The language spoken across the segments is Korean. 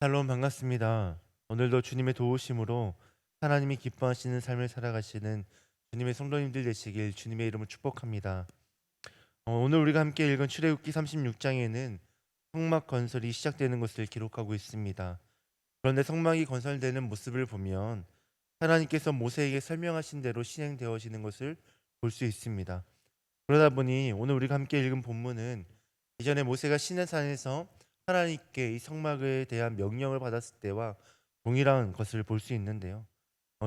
샬롬 반갑습니다. 오늘도 주님의 도우심으로 하나님이 기뻐하시는 삶을 살아가시는 주님의 성도님들 되시길 주님의 이름으로 축복합니다. 오늘 우리가 함께 읽은 출애굽기 36장에는 성막 건설이 시작되는 것을 기록하고 있습니다. 그런데 성막이 건설되는 모습을 보면 하나님께서 모세에게 설명하신 대로 시행되어지는 것을 볼 수 있습니다. 그러다 보니 오늘 우리가 함께 읽은 본문은 이전에 모세가 시내산에서 하나님께 이 성막에 대한 명령을 받았을 때와 동일한 것을 볼 수 있는데요.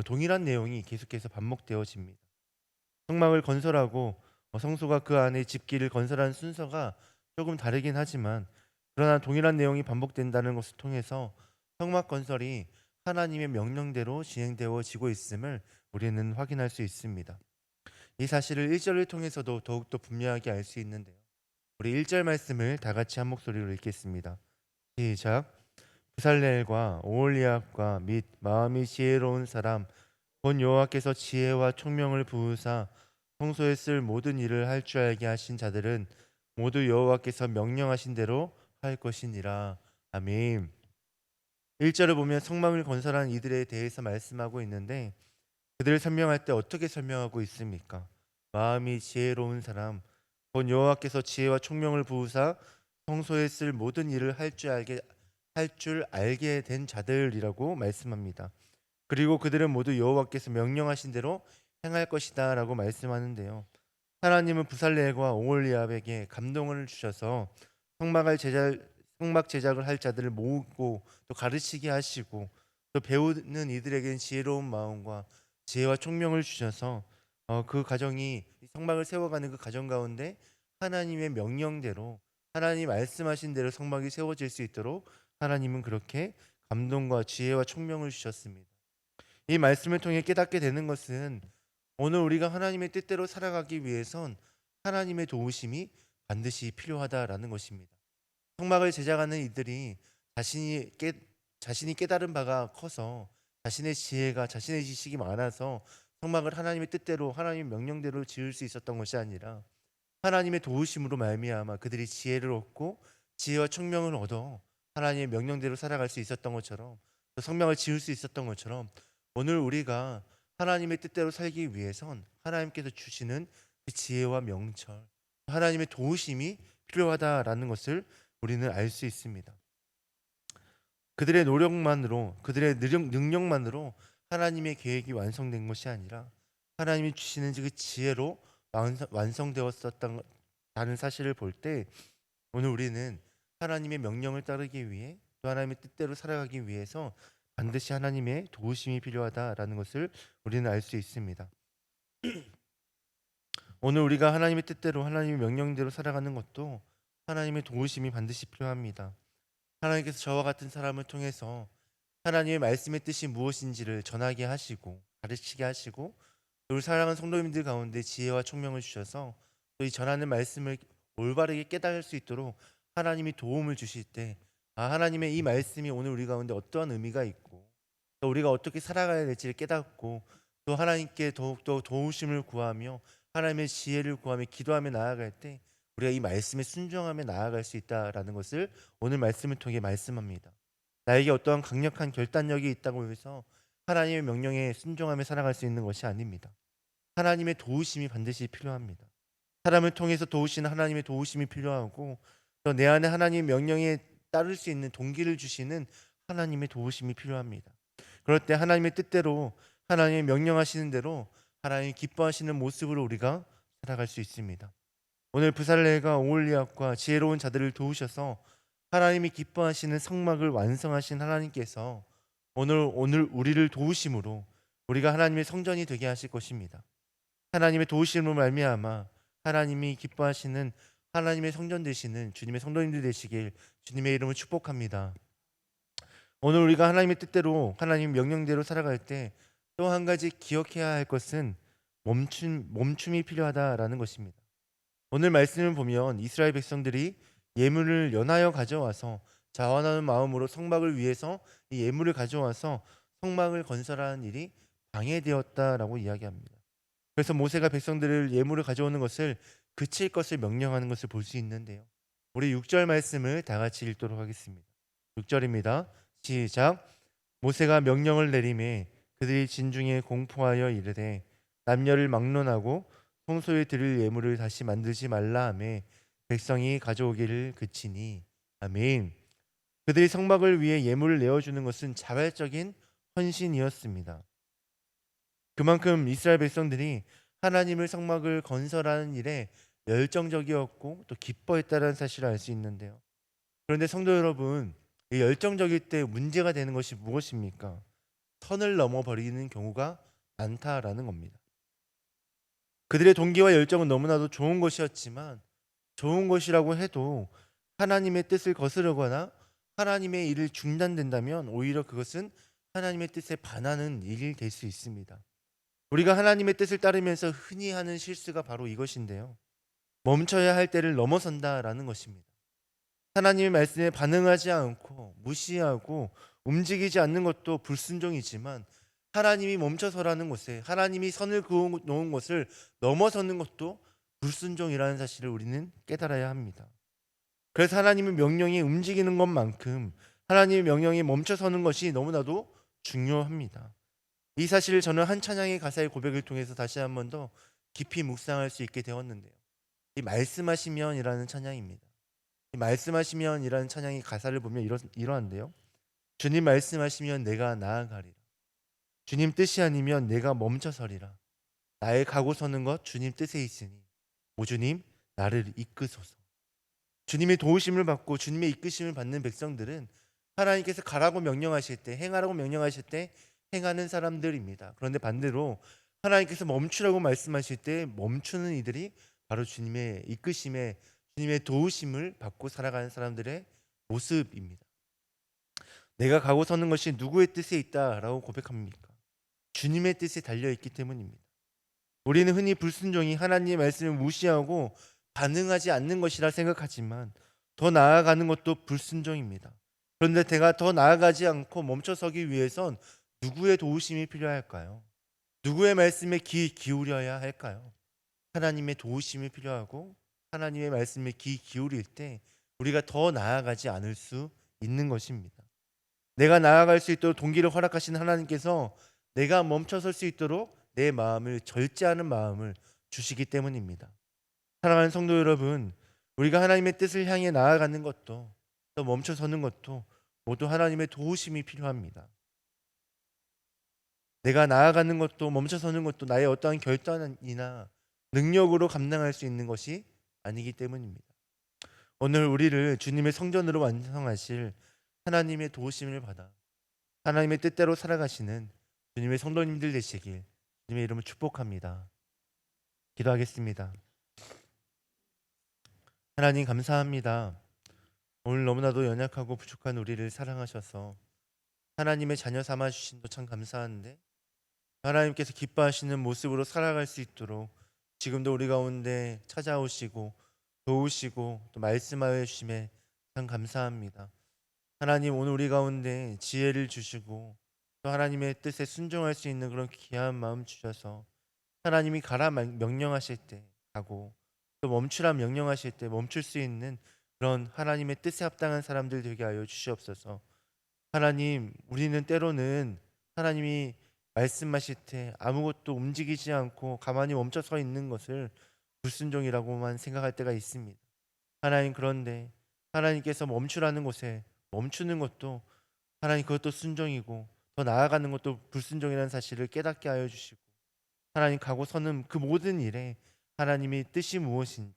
동일한 내용이 계속해서 반복되어집니다. 성막을 건설하고 성소가 그 안에 집기를 건설하는 순서가 조금 다르긴 하지만 그러나 동일한 내용이 반복된다는 것을 통해서 성막 건설이 하나님의 명령대로 진행되어지고 있음을 우리는 확인할 수 있습니다. 이 사실을 1절을 통해서도 더욱더 분명하게 알 수 있는데요. 우리 1절 말씀을 다 같이 한 목소리로 읽겠습니다. 시작. 부살렐과 오홀리압과 및 마음이 지혜로운 사람 본 여호와께서 지혜와 총명을 부으사 성소에 쓸 모든 일을 할 줄 알게 하신 자들은 모두 여호와께서 명령하신 대로 할 것이니라. 아멘. 1절을 보면 성막을 건설한 이들에 대해서 말씀하고 있는데 그들을 설명할 때 어떻게 설명하고 있습니까? 마음이 지혜로운 사람, 본 여호와께서 지혜와 총명을 부으사 성소에 쓸 모든 일을 할 줄 알게 된 자들이라고 말씀합니다. 그리고 그들은 모두 여호와께서 명령하신 대로 행할 것이다라고 말씀하는데요. 하나님은 부살레과 오홀리압에게 감동을 주셔서 성막을 제작 성막 제작을 할 자들을 모으고 또 가르치게 하시고 또 배우는 이들에게는 지혜로운 마음과 지혜와 총명을 주셔서 그 가정이 성막을 세워가는 그 가정 가운데 하나님의 명령대로 하나님 말씀하신 대로 성막이 세워질 수 있도록 하나님은 그렇게 감동과 지혜와 총명을 주셨습니다. 이 말씀을 통해 깨닫게 되는 것은 오늘 우리가 하나님의 뜻대로 살아가기 위해선 하나님의 도우심이 반드시 필요하다라는 것입니다. 성막을 제작하는 이들이 자신이 깨 자신이 깨달은 바가 커서 자신의 지혜가 자신의 지식이 많아서 성막을 하나님의 뜻대로 하나님의 명령대로 지을 수 있었던 것이 아니라 하나님의 도우심으로 말미암아 그들이 지혜를 얻고 지혜와 총명을 얻어 하나님의 명령대로 살아갈 수 있었던 것처럼 또 성막을 지을 수 있었던 것처럼 오늘 우리가 하나님의 뜻대로 살기 위해선 하나님께서 주시는 그 지혜와 명철 하나님의 도우심이 필요하다라는 것을 우리는 알 수 있습니다. 그들의 노력만으로 그들의 능력만으로 하나님의 계획이 완성된 것이 아니라 하나님이 주시는 그 지혜로 완성되었었다는 사실을 볼 때 오늘 우리는 하나님의 명령을 따르기 위해 또 하나님의 뜻대로 살아가기 위해서 반드시 하나님의 도우심이 필요하다라는 것을 우리는 알 수 있습니다. 오늘 우리가 하나님의 뜻대로 하나님의 명령대로 살아가는 것도 하나님의 도우심이 반드시 필요합니다. 하나님께서 저와 같은 사람을 통해서 하나님의 말씀의 뜻이 무엇인지를 전하게 하시고 가르치게 하시고 또 우리 사랑하는 성도님들 가운데 지혜와 총명을 주셔서 또 이 전하는 말씀을 올바르게 깨달을 수 있도록 하나님이 도움을 주실 때 하나님의 이 말씀이 오늘 우리 가운데 어떠한 의미가 있고 또 우리가 어떻게 살아가야 될지를 깨닫고 또 하나님께 더욱더 도우심을 구하며 하나님의 지혜를 구하며 기도하며 나아갈 때 우리가 이 말씀에 순종하며 나아갈 수 있다라는 것을 오늘 말씀을 통해 말씀합니다. 나에게 어떠한 강력한 결단력이 있다고 해서 하나님의 명령에 순종하며 살아갈 수 있는 것이 아닙니다. 하나님의 도우심이 반드시 필요합니다. 사람을 통해서 도우시는 하나님의 도우심이 필요하고 또 내 안에 하나님의 명령에 따를 수 있는 동기를 주시는 하나님의 도우심이 필요합니다. 그럴 때 하나님의 뜻대로 하나님의 명령하시는 대로 하나님이 기뻐하시는 모습으로 우리가 살아갈 수 있습니다. 오늘 부살레가 오홀리압과 지혜로운 자들을 도우셔서 하나님이 기뻐하시는 성막을 완성하신 하나님께서 오늘 우리를 도우심으로 우리가 하나님의 성전이 되게 하실 것입니다. 하나님의 도우심으로 말미암아 하나님이 기뻐하시는 하나님의 성전 되시는 주님의 성도님들 되시길 주님의 이름을 축복합니다. 오늘 우리가 하나님의 뜻대로 하나님 명령대로 살아갈 때 또 한 가지 기억해야 할 것은 멈춤이 필요하다라는 것입니다. 오늘 말씀을 보면 이스라엘 백성들이 예물을 연하여 가져와서 자원하는 마음으로 성막을 위해서 이 예물을 가져와서 성막을 건설하는 일이 방해되었다라고 이야기합니다. 그래서 모세가 백성들을 예물을 가져오는 것을 그칠 것을 명령하는 것을 볼 수 있는데요. 우리 6절 말씀을 다 같이 읽도록 하겠습니다. 6절입니다. 시작. 모세가 명령을 내리매 그들이 진중에 공포하여 이르되 남녀를 막론하고 성소에 드릴 예물을 다시 만들지 말라 하매 백성이 가져오기를 그치니. 아멘. 그들이 성막을 위해 예물을 내어주는 것은 자발적인 헌신이었습니다. 그만큼 이스라엘 백성들이 하나님을 성막을 건설하는 일에 열정적이었고 또 기뻐했다는 사실을 알 수 있는데요. 그런데 성도 여러분, 이 열정적일 때 문제가 되는 것이 무엇입니까? 선을 넘어버리는 경우가 많다라는 겁니다. 그들의 동기와 열정은 너무나도 좋은 것이었지만 좋은 것이라고 해도 하나님의 뜻을 거스르거나 하나님의 일을 중단된다면 오히려 그것은 하나님의 뜻에 반하는 일이 될 수 있습니다. 우리가 하나님의 뜻을 따르면서 흔히 하는 실수가 바로 이것인데요. 멈춰야 할 때를 넘어선다라는 것입니다. 하나님의 말씀에 반응하지 않고 무시하고 움직이지 않는 것도 불순종이지만 하나님이 멈춰서라는 곳에 하나님이 선을 그어 놓은 것을 넘어서는 것도 불순종이라는 사실을 우리는 깨달아야 합니다. 그래서 하나님의 명령이 움직이는 것만큼 하나님의 명령이 멈춰서는 것이 너무나도 중요합니다. 이 사실을 저는 한 찬양의 가사의 고백을 통해서 다시 한 번 더 깊이 묵상할 수 있게 되었는데요. 이 말씀하시면이라는 찬양입니다. 이 말씀하시면이라는 찬양의 가사를 보면 이러한데요. 주님 말씀하시면 내가 나아가리라. 주님 뜻이 아니면 내가 멈춰서리라. 나의 가고 서는 것 주님 뜻에 있으니 오 주님 나를 이끄소서. 주님의 도우심을 받고 주님의 이끄심을 받는 백성들은 하나님께서 가라고 명령하실 때 행하라고 명령하실 때 행하는 사람들입니다. 그런데 반대로 하나님께서 멈추라고 말씀하실 때 멈추는 이들이 바로 주님의 이끄심에 주님의 도우심을 받고 살아가는 사람들의 모습입니다. 내가 가고 서는 것이 누구의 뜻에 있다라고 고백합니까? 주님의 뜻에 달려 있기 때문입니다. 우리는 흔히 불순종이 하나님의 말씀을 무시하고 반응하지 않는 것이라 생각하지만 더 나아가는 것도 불순종입니다. 그런데 내가 더 나아가지 않고 멈춰서기 위해선 누구의 도우심이 필요할까요? 누구의 말씀에 귀 기울여야 할까요? 하나님의 도우심이 필요하고 하나님의 말씀에 귀 기울일 때 우리가 더 나아가지 않을 수 있는 것입니다. 내가 나아갈 수 있도록 동기를 허락하신 하나님께서 내가 멈춰설 수 있도록 내 마음을 절제하는 마음을 주시기 때문입니다. 사랑하는 성도 여러분, 우리가 하나님의 뜻을 향해 나아가는 것도 또 멈춰서는 것도 모두 하나님의 도우심이 필요합니다. 내가 나아가는 것도 멈춰서는 것도 나의 어떠한 결단이나 능력으로 감당할 수 있는 것이 아니기 때문입니다. 오늘 우리를 주님의 성전으로 완성하실 하나님의 도우심을 받아 하나님의 뜻대로 살아가시는 주님의 성도님들 되시길 주님의 이름을 축복합니다. 기도하겠습니다. 하나님 감사합니다. 오늘 너무나도 연약하고 부족한 우리를 사랑하셔서 하나님의 자녀 삼아 주신도 참 감사한데 하나님께서 기뻐하시는 모습으로 살아갈 수 있도록 지금도 우리 가운데 찾아오시고 도우시고 또 말씀하여 주심에 참 감사합니다. 하나님 오늘 우리 가운데 지혜를 주시고 또 하나님의 뜻에 순종할 수 있는 그런 귀한 마음 주셔서 하나님이 가라 명령하실 때 가고 또 멈추라 명령하실 때 멈출 수 있는 그런 하나님의 뜻에 합당한 사람들 되게 하여 주시옵소서. 하나님 우리는 때로는 하나님이 말씀하실 때 아무것도 움직이지 않고 가만히 멈춰 서 있는 것을 불순종이라고만 생각할 때가 있습니다. 하나님 그런데 하나님께서 멈추라는 곳에 멈추는 것도 하나님 그것도 순종이고 더 나아가는 것도 불순종이라는 사실을 깨닫게 하여 주시고 하나님 가고 서는 그 모든 일에 하나님의 뜻이 무엇인지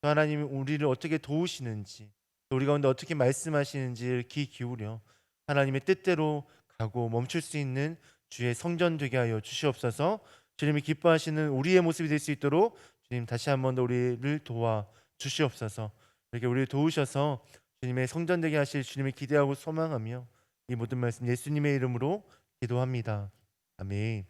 또 하나님이 우리를 어떻게 도우시는지 또 우리 가운데 어떻게 말씀하시는지를 귀 기울여 하나님의 뜻대로 가고 멈출 수 있는 주의 성전 되게 하여 주시옵소서. 주님이 기뻐하시는 우리의 모습이 될 수 있도록 주님 다시 한 번 더 우리를 도와 주시옵소서. 이렇게 우리를 도우셔서 주님의 성전 되게 하실 주님을 기대하고 소망하며 이 모든 말씀 예수님의 이름으로 기도합니다. 아멘.